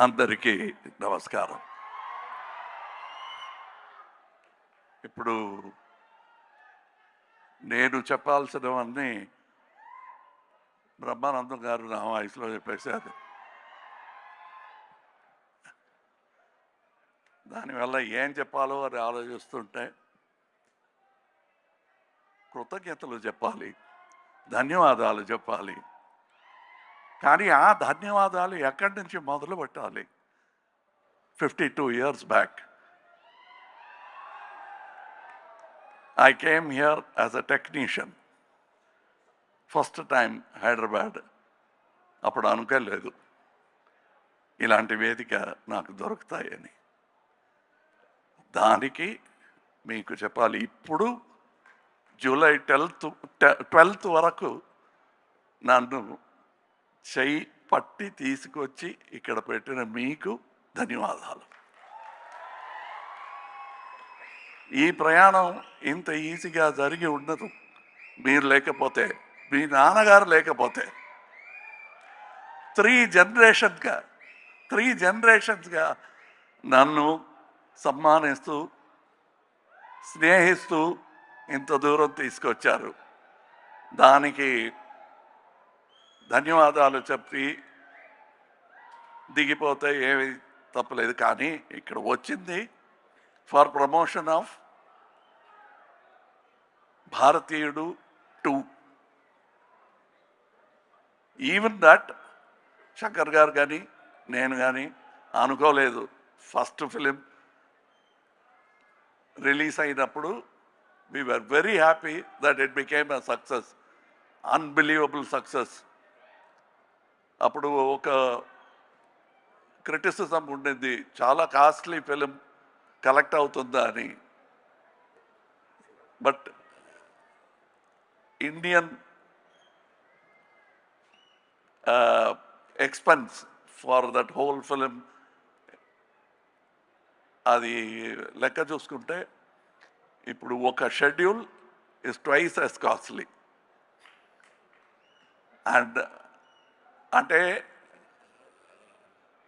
అందరికీ నమస్కారం. ఇప్పుడు నేను చెప్పాల్సినవన్నీ బ్రహ్మానందం గారు నా వాయిస్లో చెప్పేశారు. దానివల్ల ఏం చెప్పాలో అని ఆలోచిస్తుంటే కృతజ్ఞతలు చెప్పాలి, ధన్యవాదాలు చెప్పాలి. కానీ ఆ ధన్యవాదాలు ఎక్కడి నుంచి మొదలు పెట్టాలి? 52 years back I came here as a technician. First time Hyderabad. అప్పుడు అనుకోలేదు ఇలాంటి వేదిక నాకు దొరుకుతాయని. దానికి మీకు చెప్పాలి, ఇప్పుడు జూలై 12th వరకు నన్ను చెయ్యి పట్టి తీసుకొచ్చి ఇక్కడ పెట్టిన మీకు ధన్యవాదాలు. ఈ ప్రయాణం ఇంత ఈజీగా జరిగి ఉండదు మీరు లేకపోతే, మీ నాన్నగారు లేకపోతే. 3 జనరేషన్స్గా నన్ను సన్మానిస్తూ స్నేహిస్తూ ఇంత దూరం తీసుకొచ్చారు. దానికి ధన్యవాదాలు చెప్పి దిగిపోతే ఏమి తప్పలేదు. కానీ ఇక్కడ వచ్చింది ఫర్ ప్రమోషన్ ఆఫ్ భారతీయుడు 2. ఈవెన్ దట్ శంకర్ గారు కానీ నేను కానీ అనుకోలేదు. ఫస్ట్ ఫిలిం రిలీజ్ అయినప్పుడు we were very happy that it became a success, unbelievable success. అప్పుడు ఒక క్రిటిసిజం ఉండేది, చాలా కాస్ట్లీ ఫిలిం కలెక్ట్ అవుతుందా అని. But Indian expense for that whole film అది లెక్క చూసుకుంటే ఇప్పుడు ఒక schedule is twice as costly. And అంటే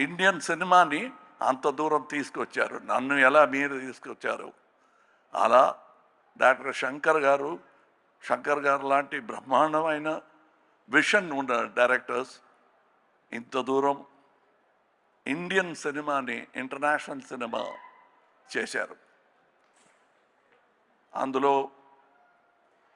ఇండియన్ సినిమాని అంత దూరం తీసుకొచ్చారు. నన్ను ఎలా మీరు తీసుకొచ్చారు, అలా డాక్టర్ శంకర్ గారు లాంటి బ్రహ్మాండమైన విషన్ ఉన్న డైరెక్టర్స్ ఇంత దూరం ఇండియన్ సినిమాని ఇంటర్నేషనల్ సినిమా చేశారు. అందులో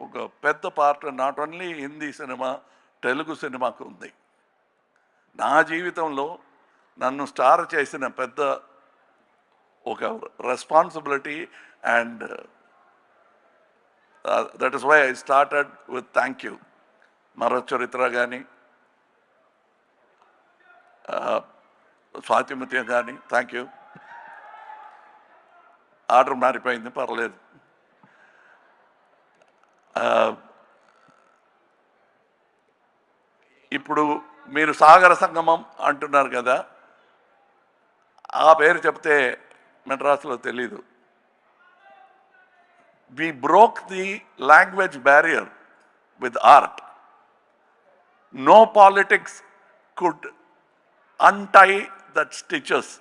ఒక పెద్ద part not only Hindi cinema, Telugu సినిమాకు ఉంది. నా జీవితంలో నన్ను స్టార్ చేసిన పెద్ద ఒక responsibility. And that is why I started with thank you. మరో చరిత్ర కానీ స్వాతిముత్యం కానీ థ్యాంక్ యూ. ఆర్డర్ మారిపోయింది, పర్లేదు. ఇప్పుడు మీరు సాగర సంగమం అంటున్నారు కదా, ఆ పేరు చెప్తే మెడ్రాస్లో తెలీదు. we broke the language barrier with art. No politics could untie that stitches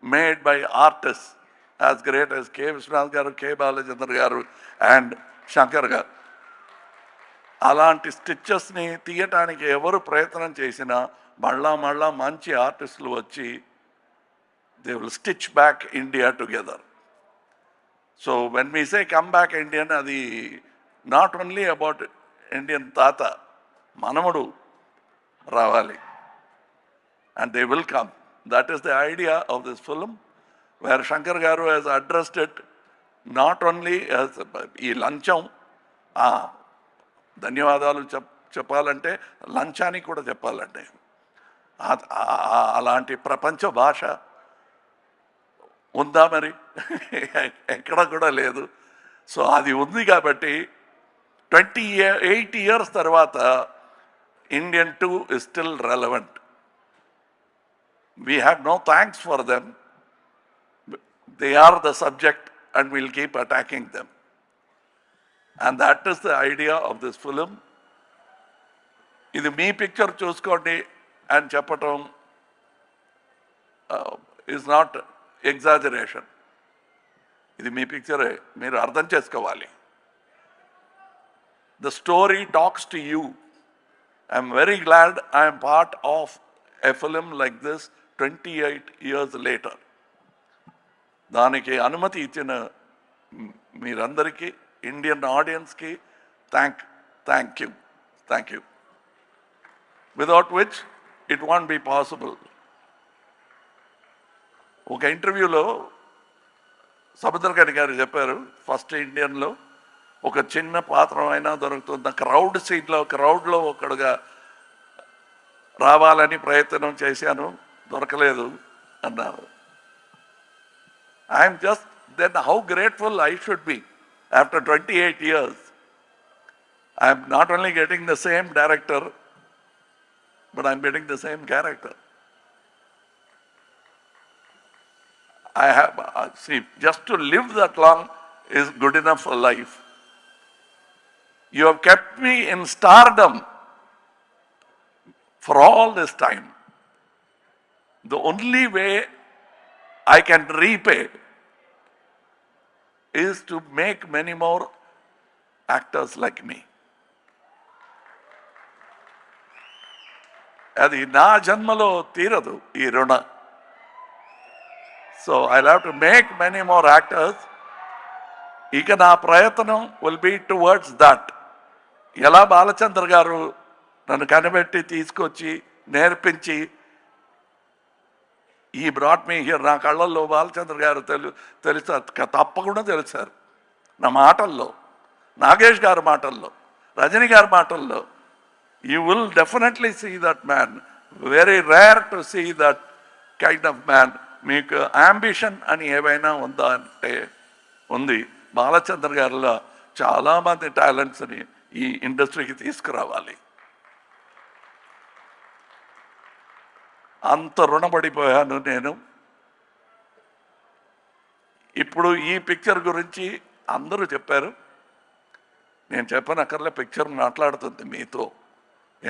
made by artists as great as K. Vishwanath garu, K. Balachandra garu and Shankar garu. అలాంటి స్టిచెస్ని తీయటానికి ఎవరు ప్రయత్నం చేసినా మళ్ళా మంచి ఆర్టిస్టులు వచ్చి they will stitch back India together. So when we say come back Indian, అది నాట్ ఓన్లీ అబౌట్ ఇండియన్ తాత, మనముడు రావాలి. And they will come. That is the idea of this film, where Shankar garu has addressed it not only ఈ లంచం. ధన్యవాదాలు చెప్పాలంటే లంచానికి కూడా చెప్పాలండి. అలాంటి ప్రపంచ భాష ఉందా మరి? ఎక్కడ కూడా లేదు. సో అది ఉంది కాబట్టి 28 years తర్వాత Indian 2 is still relevant. We have no thanks for them. They are the subject and we'll keep attacking them. And that is the idea of this film. ఇది మీ పిక్చర్ చూసుకోండి అని చెప్పటం is not exaggeration. ఇది మీ పిక్చరే, మీరు అర్థం చేసుకోవాలి. The story talks to you. I'm very glad I am part of a film like this 28 years later. దానికి అనుమతి ఇచ్చిన మీరందరికీ, ఇండియన్ ఆడియన్స్కి thank you. Without which it won't be possible. ఒక ఇంటర్వ్యూలో సముద్రకని గారు చెప్పారు, ఫస్ట్ ఇండియన్లో ఒక చిన్న పాత్ర అయినా దొరుకుతుంది, క్రౌడ్లో ఒకడుగా రావాలని ప్రయత్నం చేశాను, దొరకలేదు అన్నారు. I'm just then how grateful I should be after 28 years. I'm not only getting the same director, but I'm getting the same character. I have, see, just to live that long is good enough for life. You have kept me in stardom for all this time. The only way I can repay is to make many more actors like me. అది నా జన్మలో తీరదు ఈ రుణ. So I have to make many more actors. ఇక నా ప్రయత్నం will be towards that. ఎలా బాలచంద్ర గారు నన్ను కనిపెట్టి తీసుకొచ్చి నేర్పించి ఈ బ్రాట్ మీ హియర్, నా కళ్ళల్లో బాలచంద్ర గారు తెలుస్తారు, తప్పకుండా తెలుసారు. నా మాటల్లో, నాగేష్ గారి మాటల్లో, రజనీ గారి మాటల్లో, you will definitely see that man. Very rare to see that kind of man. మీకు అంబిషన్ అని ఏవైనా ఉందా అంటే ఉంది. బాలచంద్ర గారిలో చాలామంది టాలెంట్స్ని ఈ ఇండస్ట్రీకి తీసుకురావాలి. అంత రుణపడిపోయాను నేను. ఇప్పుడు ఈ పిక్చర్ గురించి అందరూ చెప్పారు, నేను చెప్పనక్కర్లే, పిక్చర్ మాట్లాడుతుంది మీతో.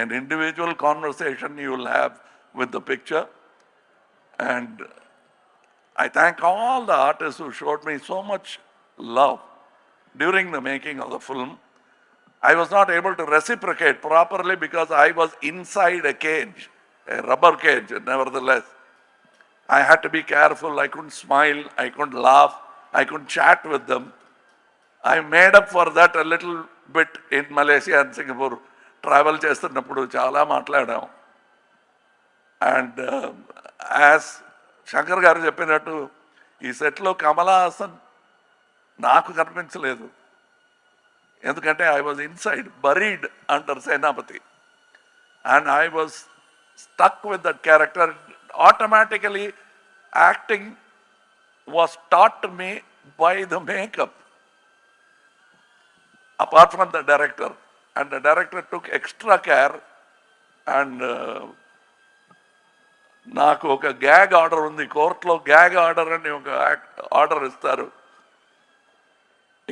An individual conversation you will have with the picture, and I thank all the artists who showed me so much love during the making of the film. I was not able to reciprocate properly because I was inside a cage, a rubber cage. Nevertheless, I had to be careful. I couldn't smile, I couldn't laugh, I couldn't chat with them. I made up for that a little bit in Malaysia and Singapore. Travel చేస్తున్నప్పుడు చాలా మాట్లాడాం. And as Shankar గారు చెప్పినట్టు ఈ సెట్లో కమలా హాసన్ నాకు కనిపించలేదు, ఎందుకంటే I was inside, buried under Senapathy, and I was stuck with that character. Automatically acting was taught to me by the makeup, apart from the director. And the director took extra care, and నాకు ఒక gag order ఉంది కోర్టులో. Gag order అని ఒక order ఇస్తారు,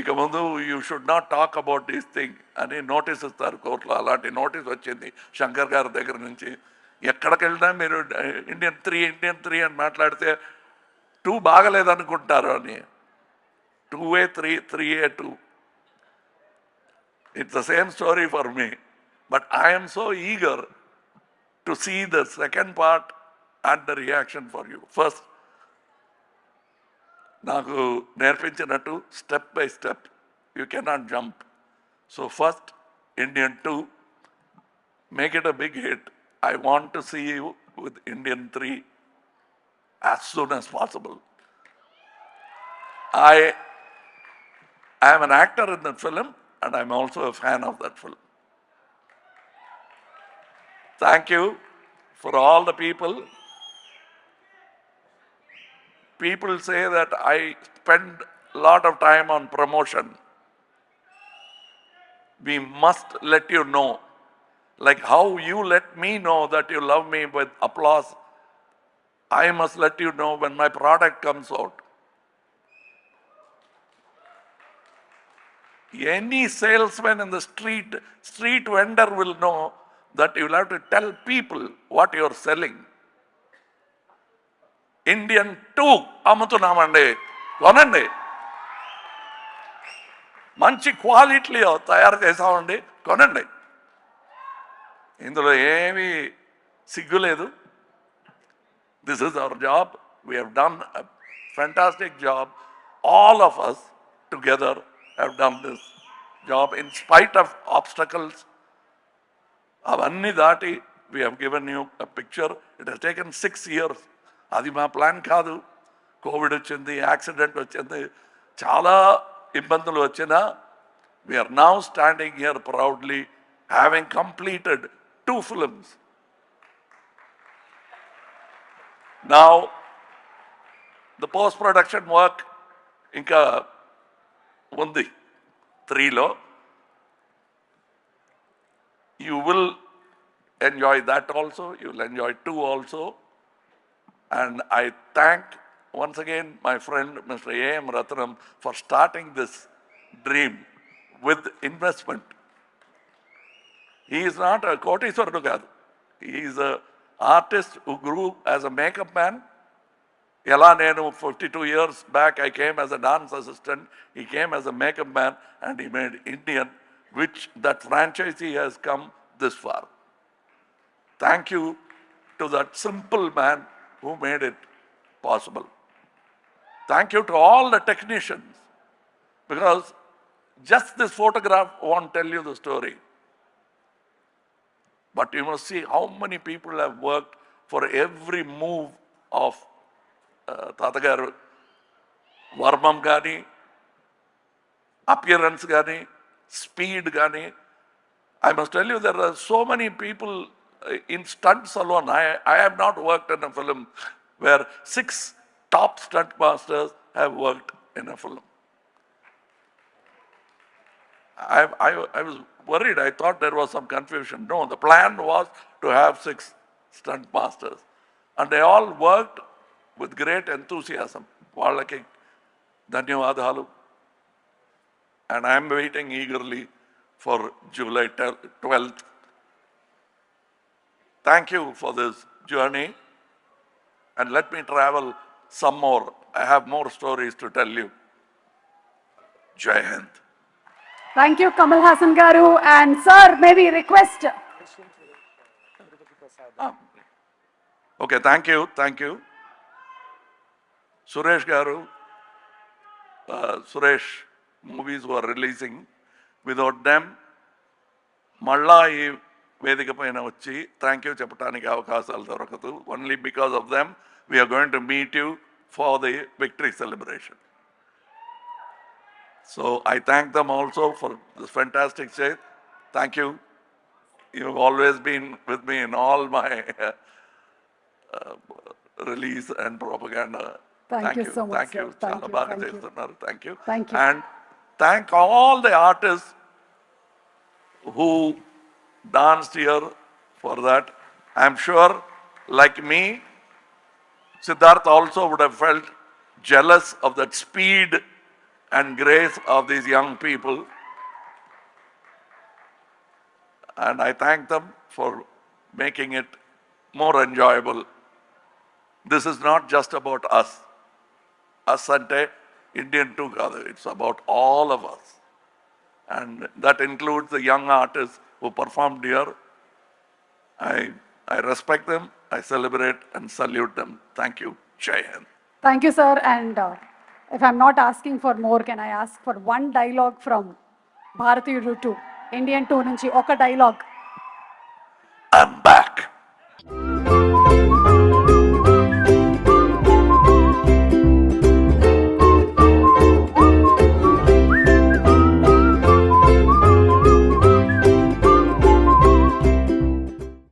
ఇక ముందు you should not talk about this thing అని నోటీస్ ఇస్తారు కోర్టులో. అలాంటి నోటీస్ వచ్చింది శంకర్ గారి దగ్గర నుంచి. ఎక్కడికి వెళ్ళినా మీరు ఇండియన్ త్రీ అని మాట్లాడితే 2 బాగలేదనుకుంటారు అని. 2A 3A 2. It's the same story for me, but I am so eager to see the second part and the reaction for you. First, నాకు నేర్పించినట్టు step by step, you cannot jump. So first, Indian 2, make it a big hit. I want to see you with Indian 3 as soon as possible. I am an actor in the film, and I'm also a fan of that film. Thank you for all the people. People say that I spend a lot of time on promotion. We must let you know, like how you let me know that you love me with applause, I must let you know when my product comes out. Any salesman in the street vendor will know that you will have to tell people what you are selling. Indian 2 అమ్ముతున్నామండి, కొనండి. మంచి క్వాలిటీలో తయారు చేసామండి, కొనండి. ఇందులో ఏమీ సిగ్గు లేదు. This is our job. We have done a fantastic job. All of us together have done this job in spite of obstacles. అవన్నీ దాటి we have given you a picture. It has taken 6 years. అది మా plan కాదు. Covid వచ్చింది, accident వచ్చింది, చాలా ఇబ్బందులు వచ్చినా we are now standing here proudly having completed 2 films. Now, the post-production work ఇంకా ఉంది 3లో. You will enjoy that also. You will enjoy 2 also. And I thank once again my friend Mr. A.M. Ratnam for starting this dream with investment. He is not a కోటీశ్వరుడు కాదు. He is a artist who grew as a makeup man. ఎలా నేను 52 years back I came as a dance assistant, he came as a makeup man and he made Indian, which that franchisee has come this far. Thank you to that simple man who made it possible. Thank you to all the technicians, because just this photograph won't tell you the story. But you must see how many people have worked for every move of Tatagaru, Varmam Gani, appearance Gani, speed Gani. I must tell you, there are so many people in stunts alone. I have not worked in a film where 6 top stunt masters have worked in a film. I was worried. I thought there was some confusion. No, the plan was to have 6 stunt masters. And they all worked with great enthusiasm. Vallaki ధన్యవాదాలు. And I am waiting eagerly for July 12th. Thank you for this journey. And let me travel some more. I have more stories to tell you. Jai Hind. Thank you, Kamal Hassan Garu. And sir, maybe request. Okay, thank you. Suresh Garu, Suresh movies were releasing. Without them, మళ్ళా ఈ వేదిక పైన వచ్చి thank you చెప్పడానికి అవకాశాలు దొరకదు. Only because of them, we are going to meet you for the victory celebration. So I thank them also for this fantastic stage. Thank you. You've always been with me in all my release and propaganda. Thank you so much, Thank you. sir. Thank చాలా you, బాగా thank you. చేస్తున్నారు. Thank you. Thank you. And thank all the artists who danced here for that. I'm sure, like me, Siddharth also would have felt jealous of that speed and grace of these young people. And I thank them for making it more enjoyable. This is not just about us. Us ante Indian 2 kaadu. It's about all of us. And that includes the young artists who performed here. I respect them, I celebrate and salute them. Thank you. Jai Hind. Thank you, sir. And if I'm not asking for more, can I ask for one dialogue from Bharatiyudu 2, Indian 2 నుంచి ఒక dialogue?